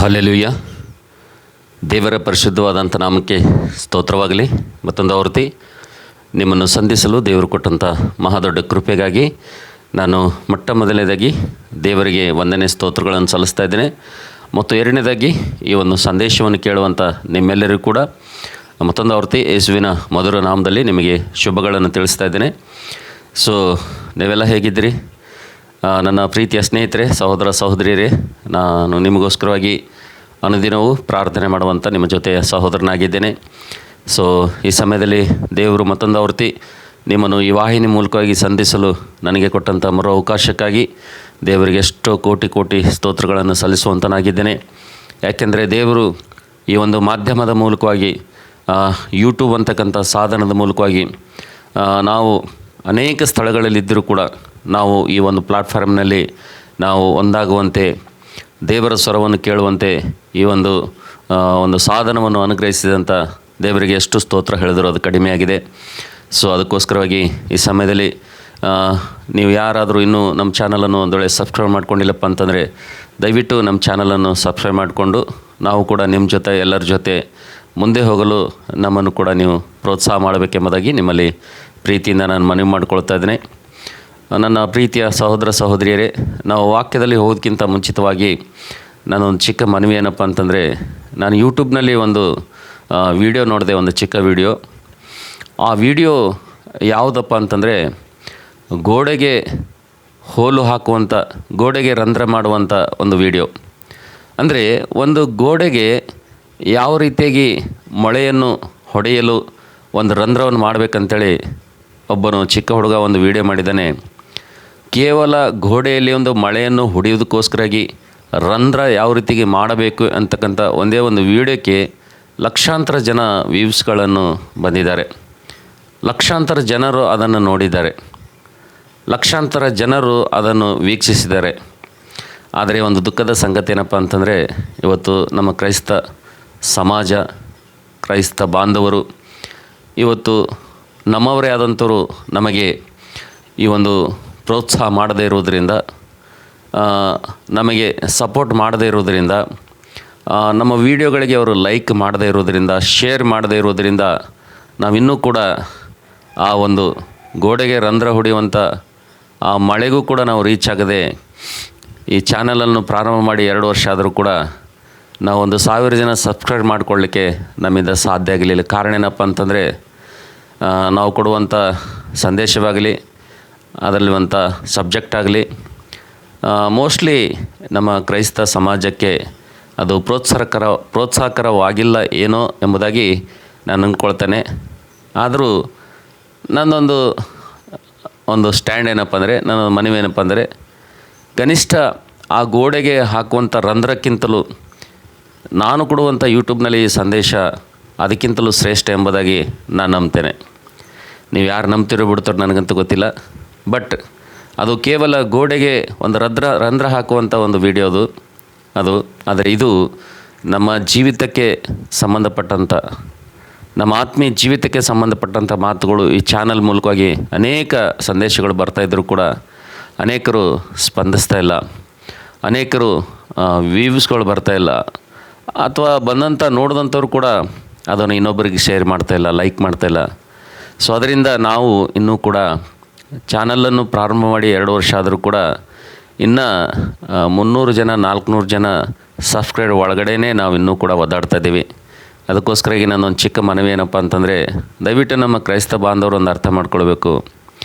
Hallelujah. ದೇವರ ಪರಿಶುದ್ಧವಾದಂಥ ನಾಮಕ್ಕೆ ಸ್ತೋತ್ರವಾಗಲಿ. ಮತ್ತೊಂದು ಆವೃತ್ತಿ ನಿಮ್ಮನ್ನು ಸಂಧಿಸಲು ದೇವರು ಕೊಟ್ಟಂಥ ಮಹಾದೊಡ್ಡ ಕೃಪೆಗಾಗಿ ನಾನು ಮೊಟ್ಟ ಮೊದಲನೇದಾಗಿ ದೇವರಿಗೆ ವಂದನೆ ಸ್ತೋತ್ರಗಳನ್ನು ಸಲ್ಲಿಸ್ತಾ ಇದ್ದೇನೆ. ಮತ್ತು ಎರಡನೇದಾಗಿ ಈ ಒಂದು ಸಂದೇಶವನ್ನು ಕೇಳುವಂಥ ನಿಮ್ಮೆಲ್ಲರಿಗೂ ಕೂಡ ಮತ್ತೊಂದು ಆವೃತ್ತಿ ಯೇಸುವಿನ ಮಧುರ ನಾಮದಲ್ಲಿ ನಿಮಗೆ ಶುಭಗಳನ್ನು ತಿಳಿಸ್ತಾ ಇದ್ದೇನೆ. ಸೊ ನೀವೆಲ್ಲ ಹೇಗಿದ್ದೀರಿ? ನನ್ನ ಪ್ರೀತಿಯ ಸ್ನೇಹಿತರೆ, ಸಹೋದರ ಸಹೋದರಿಯರೇ, ನಾನು ನಿಮಗೋಸ್ಕರವಾಗಿ ಅನುದಿನವೂ ಪ್ರಾರ್ಥನೆ ಮಾಡುವಂಥ ನಿಮ್ಮ ಜೊತೆಯ ಸಹೋದರನಾಗಿದ್ದೇನೆ. ಸೊ ಈ ಸಮಯದಲ್ಲಿ ದೇವರು ಮತ್ತೊಂದು ಆವೃತ್ತಿ ನಿಮ್ಮನ್ನು ಈ ವಾಹಿನಿ ಮೂಲಕವಾಗಿ ಸಂಧಿಸಲು ನನಗೆ ಕೊಟ್ಟಂಥ ಮರು ಅವಕಾಶಕ್ಕಾಗಿ ದೇವರಿಗೆ ಎಷ್ಟೋ ಕೋಟಿ ಕೋಟಿ ಸ್ತೋತ್ರಗಳನ್ನು ಸಲ್ಲಿಸುವಂತನಾಗಿದ್ದೇನೆ. ಯಾಕೆಂದರೆ ದೇವರು ಈ ಒಂದು ಮಾಧ್ಯಮದ ಮೂಲಕವಾಗಿ ಯೂಟ್ಯೂಬ್ ಅಂತಕ್ಕಂಥ ಸಾಧನದ ಮೂಲಕವಾಗಿ ನಾವು ಅನೇಕ ಸ್ಥಳಗಳಲ್ಲಿದ್ದರೂ ಕೂಡ ನಾವು ಈ ಒಂದು ಪ್ಲಾಟ್ಫಾರ್ಮ್ನಲ್ಲಿ ನಾವು ಒಂದಾಗುವಂತೆ, ದೇವರ ಸ್ವರವನ್ನು ಕೇಳುವಂತೆ ಈ ಒಂದು ಸಾಧನವನ್ನು ಅನುಗ್ರಹಿಸಿದಂಥ ದೇವರಿಗೆ ಎಷ್ಟು ಸ್ತೋತ್ರ ಹೇಳಿದರೂ ಅದು ಕಡಿಮೆಯಾಗಿದೆ. ಸೊ ಅದಕ್ಕೋಸ್ಕರವಾಗಿ ಈ ಸಮಯದಲ್ಲಿ ನೀವು ಯಾರಾದರೂ ಇನ್ನೂ ನಮ್ಮ ಚಾನಲನ್ನು ಒಂದು ವೇಳೆ ಸಬ್ಸ್ಕ್ರೈಬ್ ಮಾಡ್ಕೊಂಡಿಲ್ಲಪ್ಪ ಅಂತಂದರೆ ದಯವಿಟ್ಟು ನಮ್ಮ ಚಾನಲನ್ನು ಸಬ್ಸ್ಕ್ರೈಬ್ ಮಾಡಿಕೊಂಡು ನಾವು ಕೂಡ ನಿಮ್ಮ ಜೊತೆ ಎಲ್ಲರ ಜೊತೆ ಮುಂದೆ ಹೋಗಲು ನಮ್ಮನ್ನು ಕೂಡ ನೀವು ಪ್ರೋತ್ಸಾಹ ಮಾಡಬೇಕೆಂಬುದಾಗಿ ನಿಮ್ಮಲ್ಲಿ ಪ್ರೀತಿಯಿಂದ ನಾನು ಮನವಿ ಮಾಡಿಕೊಳ್ತಾ ಇದ್ದೇನೆ. ನನ್ನ ಪ್ರೀತಿಯ ಸಹೋದರ ಸಹೋದರಿಯರೇ, ನಾವು ವಾಕ್ಯದಲ್ಲಿ ಹೋಗೋದಕ್ಕಿಂತ ಮುಂಚಿತವಾಗಿ ನಾನೊಂದು ಚಿಕ್ಕ ಮನವಿ ಏನಪ್ಪ ಅಂತಂದರೆ, ನಾನು ಯೂಟ್ಯೂಬ್ನಲ್ಲಿ ಒಂದು ವಿಡಿಯೋ ನೋಡಿದೆ, ಒಂದು ಚಿಕ್ಕ ವಿಡಿಯೋ. ಆ ವಿಡಿಯೋ ಯಾವುದಪ್ಪ ಅಂತಂದರೆ, ಗೋಡೆಗೆ ಹೋಲು ಹಾಕುವಂಥ, ಗೋಡೆಗೆ ರಂಧ್ರ ಮಾಡುವಂಥ ಒಂದು ವಿಡಿಯೋ. ಅಂದರೆ ಒಂದು ಗೋಡೆಗೆ ಯಾವ ರೀತಿಯಾಗಿ ಮೊಳೆಯನ್ನು ಹೊಡೆಯಲು ಒಂದು ರಂಧ್ರವನ್ನು ಮಾಡಬೇಕಂತೇಳಿ ಒಬ್ಬನು ಚಿಕ್ಕ ಹುಡುಗ ಒಂದು ವಿಡಿಯೋ ಮಾಡಿದ್ದಾನೆ. ಕೇವಲ ಗೋಡೆಯಲ್ಲಿ ಒಂದು ಮಳೆಯನ್ನು ಹೊಡೆಯೋದಕ್ಕೋಸ್ಕರಾಗಿ ರಂಧ್ರ ಯಾವ ರೀತಿಗೆ ಮಾಡಬೇಕು ಅಂತಕ್ಕಂಥ ಒಂದೇ ಒಂದು ವಿಡಿಯೋಕ್ಕೆ ಲಕ್ಷಾಂತರ ಜನ ವ್ಯೂಸ್ಗಳನ್ನು ಬಂದಿದ್ದಾರೆ. ಲಕ್ಷಾಂತರ ಜನರು ಅದನ್ನು ನೋಡಿದ್ದಾರೆ, ಲಕ್ಷಾಂತರ ಜನರು ಅದನ್ನು ವೀಕ್ಷಿಸಿದ್ದಾರೆ. ಆದರೆ ಒಂದು ದುಃಖದ ಸಂಗತಿ ಏನಪ್ಪ ಅಂತಂದರೆ, ಇವತ್ತು ನಮ್ಮ ಕ್ರೈಸ್ತ ಸಮಾಜ, ಕ್ರೈಸ್ತ ಬಾಂಧವರು ಇವತ್ತು ನಮ್ಮವರೇ ಆದಂಥವರು ನಮಗೆ ಈ ಒಂದು ಪ್ರೋತ್ಸಾಹ ಮಾಡದೇ ಇರುವುದರಿಂದ, ನಮಗೆ ಸಪೋರ್ಟ್ ಮಾಡದೇ ಇರುವುದರಿಂದ, ನಮ್ಮ ವಿಡಿಯೋಗಳಿಗೆ ಅವರು ಲೈಕ್ ಮಾಡದೇ ಇರೋದರಿಂದ, ಶೇರ್ ಮಾಡದೇ ಇರೋದರಿಂದ ನಾವಿನ್ನೂ ಕೂಡ ಆ ಒಂದು ಗೋಡೆಗೆ ರಂಧ್ರ ಹೊಡೆಯುವಂಥ ಆ ಮಳೆಗೂ ಕೂಡ ನಾವು ರೀಚ್ ಆಗದೆ ಈ ಚಾನಲನ್ನು ಪ್ರಾರಂಭ ಮಾಡಿ 2 ವರ್ಷ ಆದರೂ ಕೂಡ ನಾವು 1,000 ಜನ ಸಬ್ಸ್ಕ್ರೈಬ್ ಮಾಡಿಕೊಳ್ಳಿಕ್ಕೆ ನಮ್ಮಿಂದ ಸಾಧ್ಯ ಆಗಲಿಲ್ಲ. ಕಾರಣ ಏನಪ್ಪ ಅಂತಂದರೆ, ನಾವು ಕೊಡುವಂಥ ಸಂದೇಶವಾಗಲಿ, ಅದರಲ್ಲಿರುವಂಥ ಸಬ್ಜೆಕ್ಟ್ ಆಗಲಿ ಮೋಸ್ಟ್ಲಿ ನಮ್ಮ ಕ್ರೈಸ್ತ ಸಮಾಜಕ್ಕೆ ಅದು ಪ್ರೋತ್ಸಾಹಕರವಾಗಿಲ್ಲ ಏನೋ ಎಂಬುದಾಗಿ ನಾನು ಅಂದ್ಕೊಳ್ತೇನೆ. ಆದರೂ ಒಂದು ಸ್ಟ್ಯಾಂಡ್ ಏನಪ್ಪ ಅಂದರೆ, ನನ್ನ ಮನವಿ ಏನಪ್ಪ ಅಂದರೆ, ಕನಿಷ್ಠ ಆ ಗೋಡೆಗೆ ಹಾಕುವಂಥ ರಂಧ್ರಕ್ಕಿಂತಲೂ ನಾನು ಕೊಡುವಂಥ ಯೂಟ್ಯೂಬ್ನಲ್ಲಿ ಈ ಸಂದೇಶ ಅದಕ್ಕಿಂತಲೂ ಶ್ರೇಷ್ಠ ಎಂಬುದಾಗಿ ನಾನು ನಂಬ್ತೇನೆ. ನೀವು ಯಾರು ನಂಬ್ತಿರೋ ಬಿಡ್ತಾರೋ ನನಗಂತೂ ಗೊತ್ತಿಲ್ಲ. ಬಟ್ ಅದು ಕೇವಲ ಗೋಡೆಗೆ ಒಂದು ರಂಧ್ರ ಹಾಕುವಂಥ ಒಂದು ವಿಡಿಯೋ ಅದು. ಆದರೆ ಇದು ನಮ್ಮ ಜೀವಿತಕ್ಕೆ ಸಂಬಂಧಪಟ್ಟಂಥ, ನಮ್ಮ ಆತ್ಮೀಯ ಜೀವಿತಕ್ಕೆ ಸಂಬಂಧಪಟ್ಟಂಥ ಮಾತುಗಳು ಈ ಚಾನಲ್ ಮೂಲಕವಾಗಿ ಅನೇಕ ಸಂದೇಶಗಳು ಬರ್ತಾಯಿದ್ರು ಕೂಡ ಅನೇಕರು ಸ್ಪಂದಿಸ್ತಾ ಇಲ್ಲ, ಅನೇಕರು ವ್ಯೂಸ್ಗಳು ಬರ್ತಾಯಿಲ್ಲ, ಅಥವಾ ಬಂದಂಥ ನೋಡಿದಂಥವ್ರು ಕೂಡ ಅದನ್ನು ಇನ್ನೊಬ್ಬರಿಗೆ ಶೇರ್ ಮಾಡ್ತಾಯಿಲ್ಲ, ಲೈಕ್ ಮಾಡ್ತಾಯಿಲ್ಲ. ಸೊ ಅದರಿಂದ ನಾವು ಇನ್ನೂ ಕೂಡ ಚಾನಲನ್ನು ಪ್ರಾರಂಭ ಮಾಡಿ 2 ವರ್ಷ ಆದರೂ ಕೂಡ ಇನ್ನು 300 ಜನ 400 ಜನ ಸಬ್ಸ್ಕ್ರೈಬ್ ಒಳಗಡೆನೇ ನಾವು ಇನ್ನೂ ಕೂಡ ಒದ್ದಾಡ್ತಾ ಇದ್ದೀವಿ. ಅದಕ್ಕೋಸ್ಕರವಾಗಿ ನನ್ನೊಂದು ಚಿಕ್ಕ ಮನವಿ ಏನಪ್ಪ ಅಂತಂದರೆ, ದಯವಿಟ್ಟು ನಮ್ಮ ಕ್ರೈಸ್ತ ಬಾಂಧವರು ಒಂದು ಅರ್ಥ ಮಾಡ್ಕೊಳ್ಬೇಕು.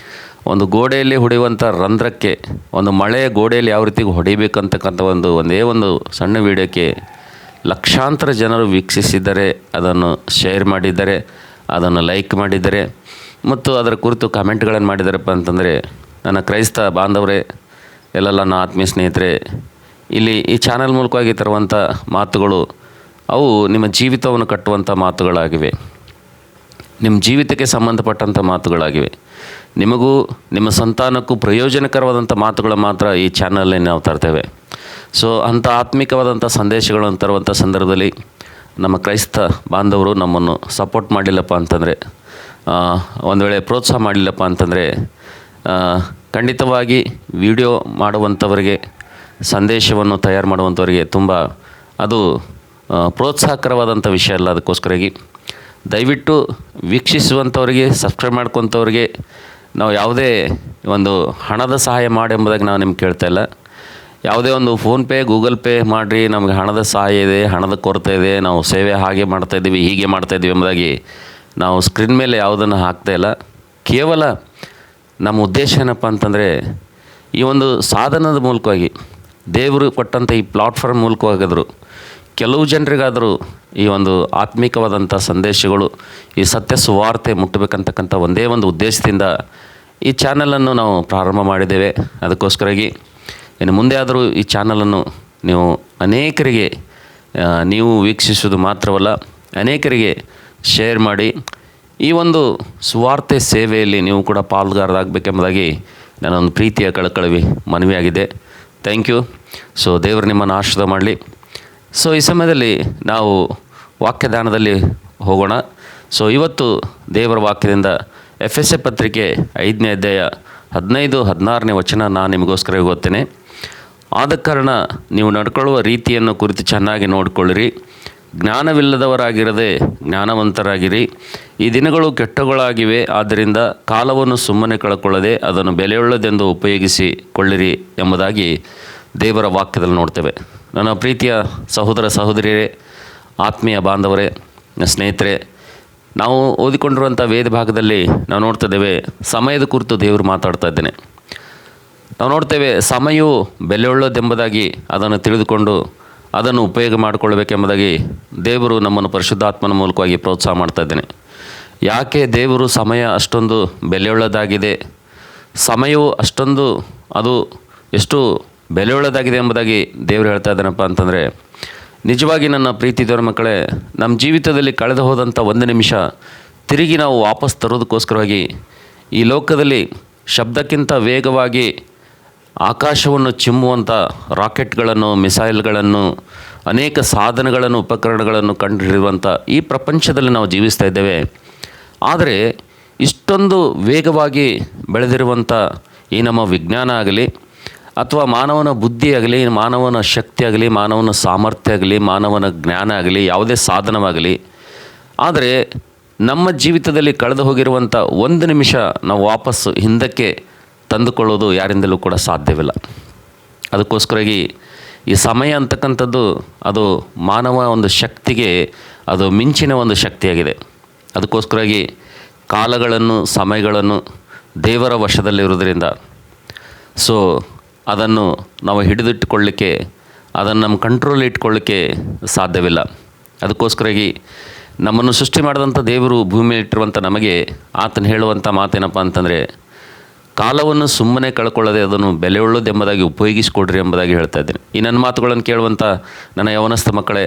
ಒಂದು ಗೋಡೆಯಲ್ಲಿ ಹೊಡೆಯುವಂಥ ರಂಧ್ರಕ್ಕೆ, ಒಂದು ಮಳೆಯ ಗೋಡೆಯಲ್ಲಿ ಯಾವ ರೀತಿ ಹೊಡಿಬೇಕಂತಕ್ಕಂಥ ಒಂದೇ ಒಂದು ಸಣ್ಣ ವಿಡಿಯೋಕ್ಕೆ ಲಕ್ಷಾಂತರ ಜನರು ವೀಕ್ಷಿಸಿದ್ದಾರೆ, ಅದನ್ನು ಶೇರ್ ಮಾಡಿದ್ದಾರೆ, ಅದನ್ನು ಲೈಕ್ ಮಾಡಿದ್ದಾರೆ ಮತ್ತು ಅದರ ಕುರಿತು ಕಾಮೆಂಟ್ಗಳನ್ನು ಮಾಡಿದ್ದಾರಪ್ಪ ಅಂತಂದರೆ, ನನ್ನ ಕ್ರೈಸ್ತ ಬಾಂಧವರೇ, ಎಲ್ಲ ನನ್ನ ಆತ್ಮೀಯ ಸ್ನೇಹಿತರೆ, ಇಲ್ಲಿ ಈ ಚಾನಲ್ ಮೂಲಕವಾಗಿ ತರುವಂಥ ಮಾತುಗಳು ಅವು ನಿಮ್ಮ ಜೀವಿತವನ್ನು ಕಟ್ಟುವಂಥ ಮಾತುಗಳಾಗಿವೆ, ನಿಮ್ಮ ಜೀವಿತಕ್ಕೆ ಸಂಬಂಧಪಟ್ಟಂಥ ಮಾತುಗಳಾಗಿವೆ. ನಿಮಗೂ ನಿಮ್ಮ ಸಂತಾನಕ್ಕೂ ಪ್ರಯೋಜನಕರವಾದಂಥ ಮಾತುಗಳು ಮಾತ್ರ ಈ ಚಾನಲಲ್ಲಿ ನಾವು ತರ್ತೇವೆ. ಸೊ ಅಂಥ ಆತ್ಮಿಕವಾದಂಥ ಸಂದೇಶಗಳನ್ನು ತರುವಂಥ ಸಂದರ್ಭದಲ್ಲಿ ನಮ್ಮ ಕ್ರೈಸ್ತ ಬಾಂಧವರು ನಮ್ಮನ್ನು ಸಪೋರ್ಟ್ ಮಾಡಲಿಲ್ಲಪ್ಪ ಅಂತಂದರೆ, ಒಂದು ವೇಳೆ ಪ್ರೋತ್ಸಾಹ ಮಾಡಲಿಲ್ಲಪ್ಪ ಅಂತಂದರೆ, ಖಂಡಿತವಾಗಿ ವಿಡಿಯೋ ಮಾಡುವಂಥವರಿಗೆ, ಸಂದೇಶವನ್ನು ತಯಾರು ಮಾಡುವಂಥವರಿಗೆ ತುಂಬ ಅದು ಪ್ರೋತ್ಸಾಹಕರವಾದಂಥ ವಿಷಯ ಅಲ್ಲ. ಅದಕ್ಕೋಸ್ಕರಾಗಿ ದಯವಿಟ್ಟು ವೀಕ್ಷಿಸುವಂಥವ್ರಿಗೆ, ಸಬ್ಸ್ಕ್ರೈಬ್ ಮಾಡ್ಕೊತವ್ರಿಗೆ ನಾವು ಯಾವುದೇ ಒಂದು ಹಣದ ಸಹಾಯ ಮಾಡಿ ಎಂಬುದಾಗಿ ನಾವು ನಿಮ್ಗೆ ಕೇಳ್ತಾ ಇಲ್ಲ. ಯಾವುದೇ ಒಂದು ಫೋನ್ಪೇ, ಗೂಗಲ್ ಪೇ ಮಾಡಿರಿ, ನಮಗೆ ಹಣದ ಸಹಾಯ ಇದೆ, ಹಣದ ಕೊರತೆ ಇದೆ, ನಾವು ಸೇವೆ ಹಾಗೆ ಮಾಡ್ತಾಯಿದ್ದೀವಿ, ಹೀಗೆ ಮಾಡ್ತಾಯಿದ್ದೀವಿ ಎಂಬುದಾಗಿ ನಾವು ಸ್ಕ್ರೀನ್ ಮೇಲೆ ಯಾವುದನ್ನು ಹಾಕ್ತಾಯಿಲ್ಲ. ಕೇವಲ ನಮ್ಮ ಉದ್ದೇಶ ಏನಪ್ಪ ಅಂತಂದರೆ, ಈ ಒಂದು ಸಾಧನದ ಮೂಲಕವಾಗಿ ದೇವರು ಕೊಟ್ಟಂಥ ಈ ಪ್ಲಾಟ್ಫಾರ್ಮ್ ಮೂಲಕವಾಗಿದ್ರು ಕೆಲವು ಜನರಿಗಾದರೂ ಈ ಒಂದು ಆತ್ಮಿಕವಾದಂಥ ಸಂದೇಶಗಳು, ಈ ಸತ್ಯ ಸುವಾರ್ತೆ ಮುಟ್ಟಬೇಕಂತಕ್ಕಂಥ ಒಂದೇ ಒಂದು ಉದ್ದೇಶದಿಂದ ಈ ಚಾನಲನ್ನು ನಾವು ಪ್ರಾರಂಭ ಮಾಡಿದ್ದೇವೆ. ಅದಕ್ಕೋಸ್ಕರಾಗಿ ಇನ್ನು ಮುಂದೆ ಆದರೂ ಈ ಚಾನಲನ್ನು ನೀವು ಅನೇಕರಿಗೆ ನೀವು ವೀಕ್ಷಿಸೋದು ಮಾತ್ರವಲ್ಲ, ಅನೇಕರಿಗೆ ಶೇರ್ ಮಾಡಿ ಈ ಒಂದು ಸುವಾರ್ತೆ ಸೇವೆಯಲ್ಲಿ ನೀವು ಕೂಡ ಪಾಲ್ಗಾರರಾಗಬೇಕೆಂಬುದಾಗಿ ನನ್ನೊಂದು ಪ್ರೀತಿಯ ಕಳಕಳವಿ ಮನವಿಯಾಗಿದೆ. Thank you. ಸೊ ದೇವರು ನಿಮ್ಮನ್ನು ಆಶೀರ್ವಾದ ಮಾಡಲಿ. ಸೊ ಈ ಸಮಯದಲ್ಲಿ ನಾವು ವಾಕ್ಯದಾನದಲ್ಲಿ ಹೋಗೋಣ. ಸೊ ಇವತ್ತು ದೇವರ ವಾಕ್ಯದಿಂದ ಎಫೆಸ ಪತ್ರಿಕೆ 5ನೇ ಅಧ್ಯಾಯ 15-16ನೇ ವಚನ ನಾನು ನಿಮಗೋಸ್ಕರ ಓದ್ತೇನೆ. ಆದ ಕಾರಣ ನೀವು ನಡ್ಕೊಳ್ಳುವ ರೀತಿಯನ್ನು ಕುರಿತು ಚೆನ್ನಾಗಿ ನೋಡಿಕೊಳ್ಳಿರಿ. ಜ್ಞಾನವಿಲ್ಲದವರಾಗಿರದೆ ಜ್ಞಾನವಂತರಾಗಿರಿ. ಈ ದಿನಗಳು ಕೆಟ್ಟಗಳಾಗಿವೆ, ಆದ್ದರಿಂದ ಕಾಲವನ್ನು ಸುಮ್ಮನೆ ಕಳ್ಕೊಳ್ಳದೆ ಅದನ್ನು ಬೆಲೆಯುಳ್ಳದೆಂದು ಉಪಯೋಗಿಸಿಕೊಳ್ಳಿರಿ ಎಂಬುದಾಗಿ ದೇವರ ವಾಕ್ಯದಲ್ಲಿ ನೋಡ್ತೇವೆ. ನನ್ನ ಪ್ರೀತಿಯ ಸಹೋದರ ಸಹೋದರಿಯರೇ, ಆತ್ಮೀಯ ಬಾಂಧವರೇ, ಸ್ನೇಹಿತರೆ, ನಾವು ಓದಿಕೊಂಡಿರುವಂಥ ವೇದ ಭಾಗದಲ್ಲಿ ನಾವು ನೋಡ್ತಿದ್ದೇವೆ, ಸಮಯದ ಕುರಿತು ದೇವರು ಮಾತಾಡ್ತಾ ಇದ್ದೇನೆ. ನಾವು ನೋಡ್ತೇವೆ ಸಮಯವು ಬೆಲೆಯುಳ್ಳದೆಂಬುದಾಗಿ ಅದನ್ನು ತಿಳಿದುಕೊಂಡು ಅದನ್ನು ಉಪಯೋಗ ಮಾಡಿಕೊಳ್ಬೇಕೆಂಬುದಾಗಿ ದೇವರು ನಮ್ಮನ್ನು ಪರಿಶುದ್ಧಾತ್ಮನ ಮೂಲಕವಾಗಿ ಪ್ರೋತ್ಸಾಹ ಮಾಡ್ತಾ ಇದ್ದೇನೆ. ಯಾಕೆ ದೇವರು ಸಮಯ ಅಷ್ಟೊಂದು ಬೆಲೆಯುಳ್ಳದಾಗಿದೆ, ಸಮಯವು ಅಷ್ಟೊಂದು ಅದು ಎಷ್ಟು ಬೆಲೆಯುಳ್ಳದಾಗಿದೆ ಎಂಬುದಾಗಿ ದೇವರು ಹೇಳ್ತಾ ಇದ್ದಾನಪ್ಪ ಅಂತಂದರೆ, ನಿಜವಾಗಿ ನನ್ನ ಪ್ರೀತಿ ದೇವರ ಮಕ್ಕಳೇ, ನಮ್ಮ ಜೀವಿತದಲ್ಲಿ ಕಳೆದು ಹೋದಂಥ ಒಂದು ನಿಮಿಷ ತಿರುಗಿ ನಾವು ವಾಪಸ್ ತರೋದಕ್ಕೋಸ್ಕರವಾಗಿ ಈ ಲೋಕದಲ್ಲಿ ಶಬ್ದಕ್ಕಿಂತ ವೇಗವಾಗಿ ಆಕಾಶವನ್ನು ಚಿಮ್ಮುವಂಥ ರಾಕೆಟ್ಗಳನ್ನು, ಮಿಸೈಲ್ಗಳನ್ನು, ಅನೇಕ ಸಾಧನಗಳನ್ನು, ಉಪಕರಣಗಳನ್ನು ಕಂಡುಹಿಡಿಯುವಂಥ ಈ ಪ್ರಪಂಚದಲ್ಲಿ ನಾವು ಜೀವಿಸ್ತಾ ಇದ್ದೇವೆ. ಆದರೆ ಇಷ್ಟೊಂದು ವೇಗವಾಗಿ ಬೆಳೆದಿರುವಂಥ ಈ ನಮ್ಮ ವಿಜ್ಞಾನ ಆಗಲಿ, ಅಥವಾ ಮಾನವನ ಬುದ್ಧಿ ಆಗಲಿ, ಮಾನವನ ಶಕ್ತಿ ಆಗಲಿ, ಮಾನವನ ಸಾಮರ್ಥ್ಯ ಆಗಲಿ, ಮಾನವನ ಜ್ಞಾನ ಆಗಲಿ, ಯಾವುದೇ ಸಾಧನವಾಗಲಿ, ಆದರೆ ನಮ್ಮ ಜೀವಿತದಲ್ಲಿ ಕಳೆದು ಹೋಗಿರುವಂಥ ಒಂದು ನಿಮಿಷ ನಾವು ವಾಪಸ್ಸು ಹಿಂದಕ್ಕೆ ತಂದುಕೊಳ್ಳೋದು ಯಾರಿಂದಲೂ ಕೂಡ ಸಾಧ್ಯವಿಲ್ಲ. ಅದಕ್ಕೋಸ್ಕರಾಗಿ ಈ ಸಮಯ ಅಂತಕ್ಕಂಥದ್ದು ಅದು ಮಾನವ ಒಂದು ಶಕ್ತಿಗೆ ಅದು ಮಿಂಚಿನ ಒಂದು ಶಕ್ತಿಯಾಗಿದೆ. ಅದಕ್ಕೋಸ್ಕರಾಗಿ ಕಾಲಗಳನ್ನು, ಸಮಯಗಳನ್ನು ದೇವರ ವಶದಲ್ಲಿರೋದ್ರಿಂದ ಸೊ ಅದನ್ನು ನಾವು ಹಿಡಿದಿಟ್ಟುಕೊಳ್ಳಿಕ್ಕೆ, ಅದನ್ನು ನಮ್ಮ ಕಂಟ್ರೋಲ್ ಇಟ್ಕೊಳ್ಳಿಕ್ಕೆ ಸಾಧ್ಯವಿಲ್ಲ. ಅದಕ್ಕೋಸ್ಕರಾಗಿ ನಮ್ಮನ್ನು ಸೃಷ್ಟಿ ಮಾಡಿದಂಥ ದೇವರು ಭೂಮಿಯಲ್ಲಿ ಇಟ್ಟಿರುವಂಥ ನಮಗೆ ಆತನು ಹೇಳುವಂಥ ಮಾತೇನಪ್ಪ ಅಂತಂದರೆ, ಕಾಲವನ್ನು ಸುಮ್ಮನೆ ಕಳ್ಕೊಳ್ಳದೆ ಅದನ್ನು ಬೆಲೆಯುಳ್ಳದೆಂಬುದಾಗಿ ಉಪಯೋಗಿಸಿಕೊಡ್ರಿ ಎಂಬುದಾಗಿ ಹೇಳ್ತಾ ಇದ್ದೀನಿ. ಈ ನನ್ನ ಮಾತುಗಳನ್ನು ಕೇಳುವಂಥ ನನ್ನ ಯೌವನಸ್ಥ ಮಕ್ಕಳೇ,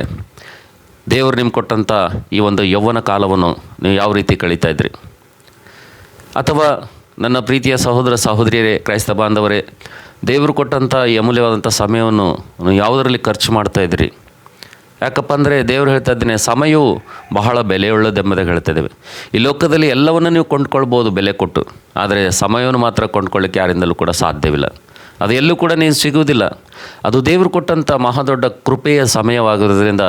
ದೇವರು ನಿಮ್ಗೆ ಕೊಟ್ಟಂಥ ಈ ಒಂದು ಯೌವನ ಕಾಲವನ್ನು ನೀವು ಯಾವ ರೀತಿ ಕಳೀತಾ ಇದ್ರಿ? ಅಥವಾ ನನ್ನ ಪ್ರೀತಿಯ ಸಹೋದರ ಸಹೋದರಿಯರೇ, ಕ್ರೈಸ್ತ ಬಾಂಧವರೇ, ದೇವರು ಕೊಟ್ಟಂಥ ಈ ಅಮೂಲ್ಯವಾದಂಥ ಸಮಯವನ್ನು ಯಾವುದರಲ್ಲಿ ಖರ್ಚು ಮಾಡ್ತಾಯಿದ್ರಿ? ಯಾಕಪ್ಪ ಅಂದರೆ ದೇವರು ಹೇಳ್ತಾ ಇದ್ದೀನಿ, ಸಮಯವು ಬಹಳ ಬೆಲೆಯುಳ್ಳದೆಂಬುದಾಗಿ ಹೇಳ್ತಾ ಇದ್ದೇವೆ. ಈ ಲೋಕದಲ್ಲಿ ಎಲ್ಲವನ್ನು ನೀವು ಕೊಂಡ್ಕೊಳ್ಬೋದು ಬೆಲೆ ಕೊಟ್ಟು, ಆದರೆ ಸಮಯವನ್ನು ಮಾತ್ರ ಕೊಂಡ್ಕೊಳ್ಳಿಕ್ಕೆ ಯಾರಿಂದಲೂ ಕೂಡ ಸಾಧ್ಯವಿಲ್ಲ. ಅದು ಎಲ್ಲೂ ಕೂಡ ನೀವು ಸಿಗುವುದಿಲ್ಲ. ಅದು ದೇವರು ಕೊಟ್ಟಂಥ ಮಹಾದೊಡ್ಡ ಕೃಪೆಯ ಸಮಯವಾಗಿರೋದ್ರಿಂದ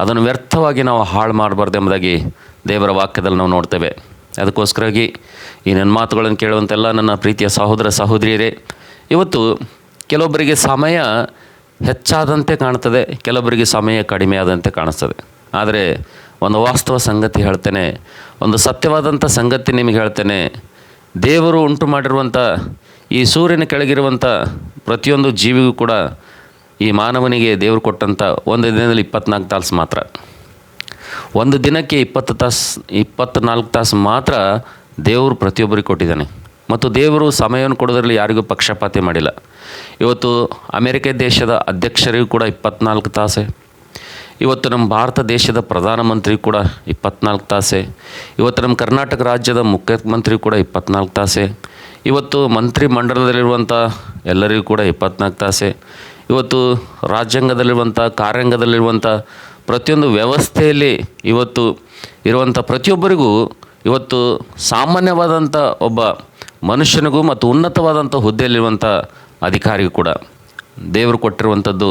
ಅದನ್ನು ವ್ಯರ್ಥವಾಗಿ ನಾವು ಹಾಳು ಮಾಡಬಾರ್ದು ಎಂಬುದಾಗಿ ದೇವರ ವಾಕ್ಯದಲ್ಲಿ ನಾವು ನೋಡ್ತೇವೆ. ಅದಕ್ಕೋಸ್ಕರಾಗಿ ಈ ನನ್ನ ಮಾತುಗಳನ್ನು ಕೇಳುವಂತೆಲ್ಲ ನನ್ನ ಪ್ರೀತಿಯ ಸಹೋದರ ಸಹೋದರಿಯರೇ, ಇವತ್ತು ಕೆಲವೊಬ್ಬರಿಗೆ ಸಮಯ ಹೆಚ್ಚಾದಂತೆ ಕಾಣ್ತದೆ, ಕೆಲವೊಬ್ಬರಿಗೆ ಸಮಯ ಕಡಿಮೆ ಆದಂತೆ ಕಾಣಿಸ್ತದೆ. ಆದರೆ ಒಂದು ವಾಸ್ತವ ಸಂಗತಿ ಹೇಳ್ತೇನೆ, ಒಂದು ಸತ್ಯವಾದಂಥ ಸಂಗತಿ ನಿಮಗೆ ಹೇಳ್ತೇನೆ. ದೇವರು ಉಂಟು ಮಾಡಿರುವಂಥ ಈ ಸೂರ್ಯನ ಕೆಳಗಿರುವಂಥ ಪ್ರತಿಯೊಂದು ಜೀವಿಗೂ ಕೂಡ ಈ ಮಾನವನಿಗೆ ದೇವರು ಕೊಟ್ಟಂಥ ಒಂದು ದಿನದಲ್ಲಿ 24 ತಾಸು ಮಾತ್ರ. ಒಂದು ದಿನಕ್ಕೆ 24 ತಾಸು ಮಾತ್ರ ದೇವರು ಪ್ರತಿಯೊಬ್ಬರಿಗೆ ಕೊಟ್ಟಿದ್ದಾನೆ. ಮತ್ತು ದೇವರು ಸಮಯವನ್ನು ಕೊಡೋದ್ರಲ್ಲಿ ಯಾರಿಗೂ ಪಕ್ಷಪಾತಿ ಮಾಡಿಲ್ಲ. ಇವತ್ತು ಅಮೆರಿಕ ದೇಶದ ಅಧ್ಯಕ್ಷರಿಗೂ ಕೂಡ 24 ತಾಸೆ, ಇವತ್ತು ನಮ್ಮ ಭಾರತ ದೇಶದ ಪ್ರಧಾನಮಂತ್ರಿ ಕೂಡ 24 ತಾಸೆ, ಇವತ್ತು ನಮ್ಮ ಕರ್ನಾಟಕ ರಾಜ್ಯದ ಮುಖ್ಯಮಂತ್ರಿ ಕೂಡ 24 ತಾಸೆ, ಇವತ್ತು ಮಂತ್ರಿ ಮಂಡಲದಲ್ಲಿರುವಂಥ ಎಲ್ಲರಿಗೂ ಕೂಡ 24 ತಾಸೆ, ಇವತ್ತು ರಾಜ್ಯಾಂಗದಲ್ಲಿರುವಂಥ, ಕಾರ್ಯಾಂಗದಲ್ಲಿರುವಂಥ ಪ್ರತಿಯೊಂದು ವ್ಯವಸ್ಥೆಯಲ್ಲಿ ಇವತ್ತು ಇರುವಂಥ ಪ್ರತಿಯೊಬ್ಬರಿಗೂ, ಇವತ್ತು ಸಾಮಾನ್ಯವಾದಂಥ ಒಬ್ಬ ಮನುಷ್ಯನಿಗೂ ಮತ್ತು ಉನ್ನತವಾದಂಥ ಹುದ್ದೆಯಲ್ಲಿರುವಂಥ ಅಧಿಕಾರಿಗೂ ಕೂಡ ದೇವರು ಕೊಟ್ಟಿರುವಂಥದ್ದು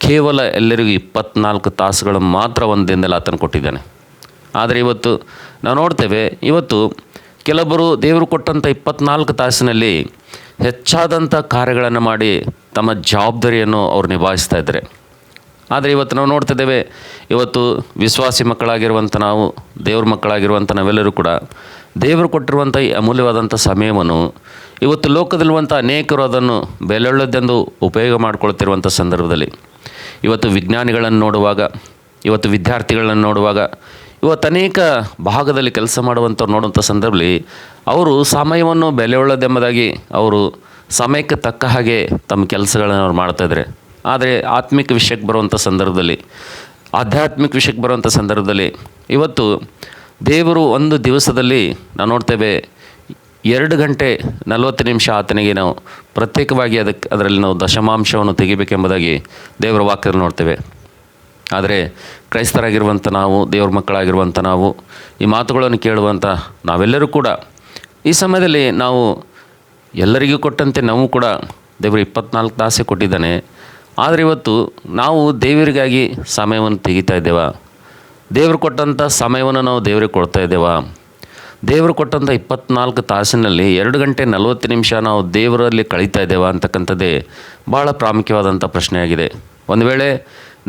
ಕೇವಲ ಎಲ್ಲರಿಗೂ 24 ತಾಸುಗಳು ಮಾತ್ರ ಒಂದು ದಿನದಲ್ಲಿ ಆತನು ಕೊಟ್ಟಿದ್ದಾನೆ. ಆದರೆ ಇವತ್ತು ನಾವು ನೋಡ್ತೇವೆ, ಇವತ್ತು ಕೆಲವರು ದೇವರು ಕೊಟ್ಟಂಥ 24 ತಾಸಿನಲ್ಲಿ ಹೆಚ್ಚಾದಂಥ ಕಾರ್ಯಗಳನ್ನು ಮಾಡಿ ತಮ್ಮ ಜವಾಬ್ದಾರಿಯನ್ನು ಅವರು ನಿಭಾಯಿಸ್ತಾ ಇದ್ದಾರೆ. ಆದರೆ ಇವತ್ತು ನಾವು ನೋಡ್ತಿದ್ದೇವೆ, ಇವತ್ತು ವಿಶ್ವಾಸಿ ಮಕ್ಕಳಾಗಿರುವಂಥ ನಾವು, ದೇವ್ರ ಮಕ್ಕಳಾಗಿರುವಂಥ ನಾವೆಲ್ಲರೂ ಕೂಡ ದೇವರು ಕೊಟ್ಟಿರುವಂಥ ಈ ಅಮೂಲ್ಯವಾದಂಥ ಸಮಯವನ್ನು ಇವತ್ತು ಲೋಕದಲ್ಲಿರುವಂಥ ಅನೇಕರು ಅದನ್ನು ಬೆಲೆಯುಳ್ಳದ್ದೆಂದು ಉಪಯೋಗ ಮಾಡಿಕೊಳ್ತಿರುವಂಥ ಸಂದರ್ಭದಲ್ಲಿ, ಇವತ್ತು ವಿಜ್ಞಾನಿಗಳನ್ನು ನೋಡುವಾಗ, ಇವತ್ತು ವಿದ್ಯಾರ್ಥಿಗಳನ್ನು ನೋಡುವಾಗ, ಇವತ್ತು ಅನೇಕ ಭಾಗದಲ್ಲಿ ಕೆಲಸ ಮಾಡುವಂಥವ್ರು ನೋಡುವಂಥ ಸಂದರ್ಭದಲ್ಲಿ ಅವರು ಸಮಯವನ್ನು ಬೆಲೆಯುಳ್ಳದೆಂಬುದಾಗಿ ಅವರು ಸಮಯಕ್ಕೆ ತಕ್ಕ ಹಾಗೆ ತಮ್ಮ ಕೆಲಸಗಳನ್ನು ಅವ್ರು ಮಾಡ್ತಾಯಿದ್ದಾರೆ. ಆದರೆ ಆತ್ಮಿಕ ವಿಷಯಕ್ಕೆ ಬರುವಂಥ ಸಂದರ್ಭದಲ್ಲಿ, ಆಧ್ಯಾತ್ಮಿಕ ವಿಷಯಕ್ಕೆ ಬರುವಂಥ ಸಂದರ್ಭದಲ್ಲಿ ಇವತ್ತು ದೇವರು ಒಂದು ದಿವಸದಲ್ಲಿ ನಾವು ನೋಡ್ತೇವೆ 2 ಗಂಟೆ 40 ನಿಮಿಷ ಆತನಿಗೆ ನಾವು ಪ್ರತ್ಯೇಕವಾಗಿ ಅದರಲ್ಲಿ ನಾವು ದಶಮಾಂಶವನ್ನು ತೆಗಿಬೇಕೆಂಬುದಾಗಿ ದೇವರ ವಾಕ್ಯದಲ್ಲಿ ನೋಡ್ತೇವೆ. ಆದರೆ ಕ್ರೈಸ್ತರಾಗಿರುವಂಥ ನಾವು, ದೇವ್ರ ಮಕ್ಕಳಾಗಿರುವಂಥ ನಾವು, ಈ ಮಾತುಗಳನ್ನು ಕೇಳುವಂಥ ನಾವೆಲ್ಲರೂ ಕೂಡ ಈ ಸಮಯದಲ್ಲಿ ನಾವು ಎಲ್ಲರಿಗೂ ಕೊಟ್ಟಂತೆ ನಾವು ಕೂಡ ದೇವರು 24 ತಾಸೇ ಕೊಟ್ಟಿದ್ದಾನೆ. ಆದರೆ ಇವತ್ತು ನಾವು ದೇವರಿಗಾಗಿ ಸಮಯವನ್ನು ತೆಗಿತಾ ಇದ್ದೇವಾ? ದೇವರು ಕೊಟ್ಟಂಥ ಸಮಯವನ್ನು ನಾವು ದೇವರಿಗೆ ಕೊಡ್ತಾ ಇದ್ದೇವಾ? ದೇವರು ಕೊಟ್ಟಂಥ 24 ತಾಸಿನಲ್ಲಿ 2 ಗಂಟೆ 40 ನಿಮಿಷ ನಾವು ದೇವರಲ್ಲಿ ಕಳೀತಾ ಇದ್ದೇವಾ ಅಂತಕ್ಕಂಥದ್ದೇ ಭಾಳ ಪ್ರಾಮುಖ್ಯವಾದಂಥ ಪ್ರಶ್ನೆಯಾಗಿದೆ. ಒಂದು ವೇಳೆ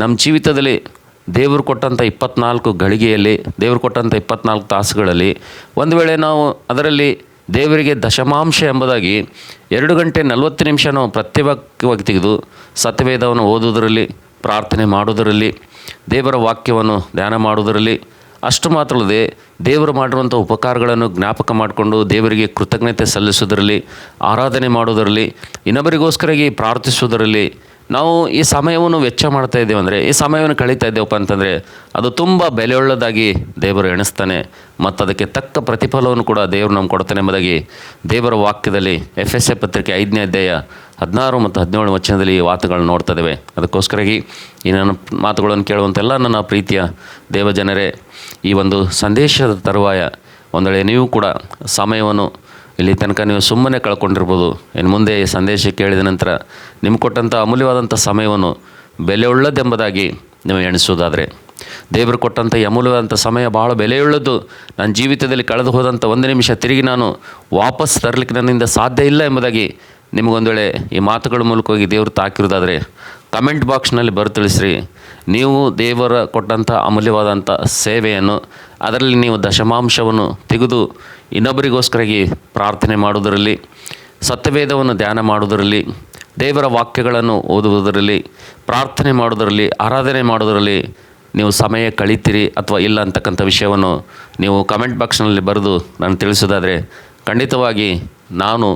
ನಮ್ಮ ಜೀವಿತದಲ್ಲಿ ದೇವರು ಕೊಟ್ಟಂಥ 24 ಗಳಿಗೆಯಲ್ಲಿ, ದೇವರು ಕೊಟ್ಟಂಥ 24 ತಾಸುಗಳಲ್ಲಿ ಒಂದು ವೇಳೆ ನಾವು ಅದರಲ್ಲಿ ದೇವರಿಗೆ ದಶಮಾಂಶ ಎಂಬುದಾಗಿ 2 ಗಂಟೆ 40 ನಿಮಿಷ ನಾವು ಪ್ರತ್ಯೇಕವಾಗಿ ತೆಗೆದು ಸತ್ಯವೇದವನ್ನು ಓದುವುದರಲ್ಲಿ, ಪ್ರಾರ್ಥನೆ ಮಾಡುವುದರಲ್ಲಿ, ದೇವರ ವಾಕ್ಯವನ್ನು ಧ್ಯಾನ ಮಾಡುವುದರಲ್ಲಿ, ಅಷ್ಟು ಮಾತ್ರ ಅಲ್ಲದೆ ದೇವರು ಮಾಡಿರುವಂಥ ಉಪಕಾರಗಳನ್ನು ಜ್ಞಾಪಕ ಮಾಡಿಕೊಂಡು ದೇವರಿಗೆ ಕೃತಜ್ಞತೆ ಸಲ್ಲಿಸುವುದರಲ್ಲಿ, ಆರಾಧನೆ ಮಾಡುವುದರಲ್ಲಿ, ಇನ್ನೊಬ್ಬರಿಗೋಸ್ಕರಾಗಿ ಪ್ರಾರ್ಥಿಸುವುದರಲ್ಲಿ ನಾವು ಈ ಸಮಯವನ್ನು ವೆಚ್ಚ ಮಾಡ್ತಾ ಇದ್ದೇವೆ. ಅಂದರೆ ಈ ಸಮಯವನ್ನು ಕಳೀತಾ ಇದ್ದೇವಪ್ಪ ಅಂತಂದರೆ ಅದು ತುಂಬ ಬೆಲೆಯುಳ್ಳದಾಗಿ ದೇವರು ಎಣಿಸ್ತಾನೆ ಮತ್ತು ಅದಕ್ಕೆ ತಕ್ಕ ಪ್ರತಿಫಲವನ್ನು ಕೂಡ ದೇವರು ನಮ್ಗೆ ಕೊಡ್ತಾನೆ ಎಂಬುದಾಗಿ ದೇವರ ವಾಕ್ಯದಲ್ಲಿ ಎಫೆಸ ಪತ್ರಿಕೆ 5ನೇ ಅಧ್ಯಾಯ 16 ಮತ್ತು 17 ವಚನದಲ್ಲಿ ಈ ಮಾತುಗಳನ್ನು ನೋಡ್ತಾ ಇದ್ದೇವೆ. ಅದಕ್ಕೋಸ್ಕರಾಗಿ ಈ ನನ್ನ ಮಾತುಗಳನ್ನು ಕೇಳುವಂತೆಲ್ಲ ನನ್ನ ಪ್ರೀತಿಯ ದೇವಜನರೇ, ಈ ಒಂದು ಸಂದೇಶದ ತರುವಾಯ ಒಂದು ವೇಳೆ ನೀವು ಕೂಡ ಸಮಯವನ್ನು ಇಲ್ಲಿ ತನಕ ನೀವು ಸುಮ್ಮನೆ ಕಳ್ಕೊಂಡಿರ್ಬೋದು. ಇನ್ನು ಮುಂದೆ ಈ ಸಂದೇಶ ಕೇಳಿದ ನಂತರ ನಿಮ್ಗೆ ಕೊಟ್ಟಂಥ ಅಮೂಲ್ಯವಾದಂಥ ಸಮಯವನ್ನು ಬೆಲೆಯುಳ್ಳದೆಂಬುದಾಗಿ ನೀವು ಎಣಿಸೋದಾದರೆ, ದೇವರು ಕೊಟ್ಟಂಥ ಈ ಅಮೂಲ್ಯವಾದಂಥ ಸಮಯ ಭಾಳ ಬೆಲೆಯುಳ್ಳದ್ದು, ನನ್ನ ಜೀವಿತದಲ್ಲಿ ಕಳೆದು ಹೋದಂಥ 1 ನಿಮಿಷ ತಿರುಗಿ ನಾನು ವಾಪಸ್ ತರಲಿಕ್ಕೆ ನನ್ನಿಂದ ಸಾಧ್ಯ ಇಲ್ಲ ಎಂಬುದಾಗಿ ನಿಮಗೊಂದು ವೇಳೆ ಈ ಮಾತುಗಳ ಮೂಲಕವಾಗಿ ದೇವರು ತಾಕಿರೋದಾದರೆ ಕಮೆಂಟ್ ಬಾಕ್ಸ್ನಲ್ಲಿ ತಿಳಿಸ್ರಿ. ನೀವು ದೇವರ ಕೊಟ್ಟಂಥ ಅಮೂಲ್ಯವಾದಂಥ ಸೇವೆಯನ್ನು, ಅದರಲ್ಲಿ ನೀವು ದಶಮಾಂಶವನ್ನು ತೆಗೆದು ಇನ್ನೊಬ್ಬರಿಗೋಸ್ಕರಾಗಿ ಪ್ರಾರ್ಥನೆ ಮಾಡುವುದರಲ್ಲಿ, ಸತ್ಯವೇದವನ್ನು ಧ್ಯಾನ ಮಾಡುವುದರಲ್ಲಿ, ದೇವರ ವಾಕ್ಯಗಳನ್ನು ಓದುವುದರಲ್ಲಿ, ಪ್ರಾರ್ಥನೆ ಮಾಡುವುದರಲ್ಲಿ, ಆರಾಧನೆ ಮಾಡುವುದರಲ್ಲಿ ನೀವು ಸಮಯ ಕಳೀತೀರಿ ಅಥವಾ ಇಲ್ಲ ಅಂತಕ್ಕಂಥ ವಿಷಯವನ್ನು ನೀವು ಕಮೆಂಟ್ ಬಾಕ್ಸ್ನಲ್ಲಿ ಬರೆದು ನಾನು ತಿಳಿಸೋದಾದರೆ ಖಂಡಿತವಾಗಿ ನಾನು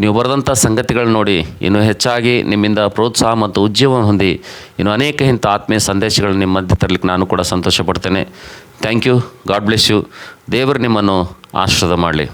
ನೀವು ಬರೆದಂಥ ಸಂಗತಿಗಳನ್ನ ನೋಡಿ ಇನ್ನೂ ಹೆಚ್ಚಾಗಿ ನಿಮ್ಮಿಂದ ಪ್ರೋತ್ಸಾಹ ಮತ್ತು ಉಜ್ಜೀವನ ಹೊಂದಿ ಇನ್ನು ಅನೇಕ ಇಂಥ ಆತ್ಮೀಯ ಸಂದೇಶಗಳನ್ನು ನಿಮ್ಮ ಮಧ್ಯೆ ತರಲಿಕ್ಕೆ ನಾನು ಕೂಡ ಸಂತೋಷ ಪಡ್ತೇನೆ. Thank you. God bless you. ದೇವರು ನಿಮ್ಮನ್ನು ಆಶೀರ್ವಾದ ಮಾಡಲಿ.